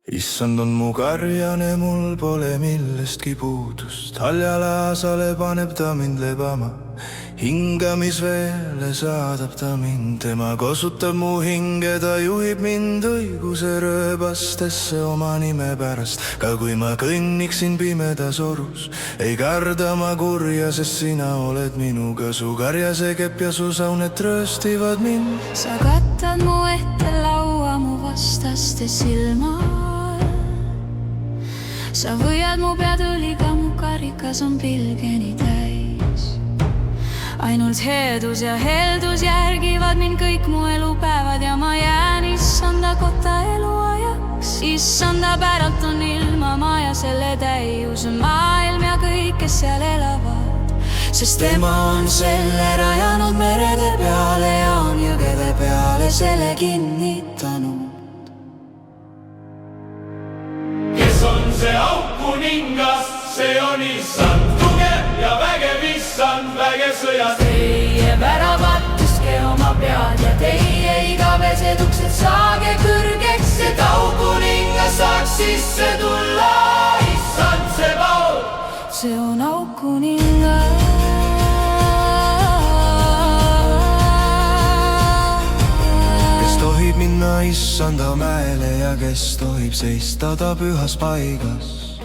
Issand on mu karjane, mul pole millestki puudust. Haljale aasale paneb ta mind lebama, hingamisveele saadab ta mind. Tema kosutab mu hinge, ta juhib mind õiguse rööbastesse oma nime pärast. Ka kui ma kõnniksin pimedas orus, ei karda ma kurja, sest sina oled minuga. Su karjase kepp ja su sauned trööstivad mind. Sa kattad mu ette laua mu vastaste silma. Sa võiad mu peatüliga, mu karikas on pilgeni täis. Ainult heedus ja heldus järgivad mind kõik mu elupäevad. Ja ma jään issanda kotta eluajaks. Issanda päralt on ilma maa ja selle täius on maailm ja kõik, kes seal elavad. Sest tema on selle rajanud merede peale ja on jõgede peale selle kinnitanud. On see aukuningas, see on issand tugev ja vägev, issand vägev sõjas. Teie väravad, tõstke oma pead ja teie igavesed uksed saage kõrgeks, et aukuningas saaks sisse tulla. Issand see paul, see on aukuningas. Kes tohib minna issanda mäele ja kes tohib seista ta pühas paigas.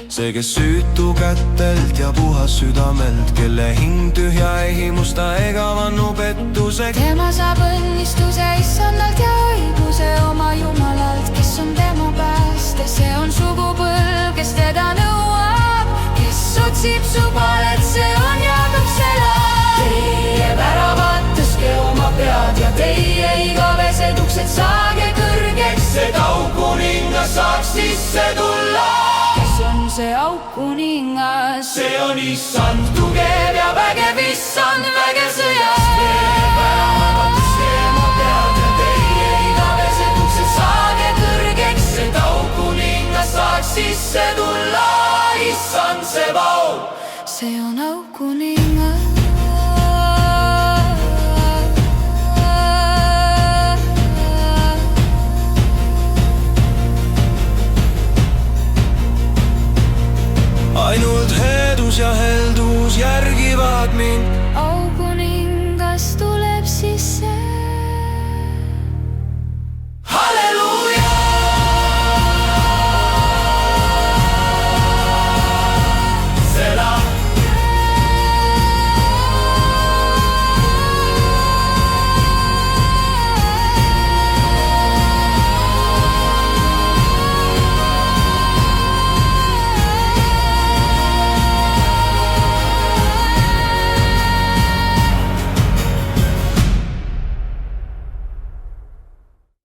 See, kes süütu kättelt ja puhas südamelt, kelle hing tühja ei himusta ega vannu pettuseks. Tema saab õnnistuse issandalt ja õiguse oma Jumalalt, kes on tema pääste. See on sugupõlv, kes teda nõuab, kes otsib su palet, see on Jaakop Sela. Teie väravad, tõstke oma pead ja teie igavesed uksed saage kõrgeks, et aukuningas saaks sisse tulla. See aukuningas, see on issand tugev ja vägev, issand vägev sõjas. Teie väravad, tõstke oma pead ja teie igavesed uksed saage kõrgeks, et aukuningas saaks sisse tulla. Issand see paul, see on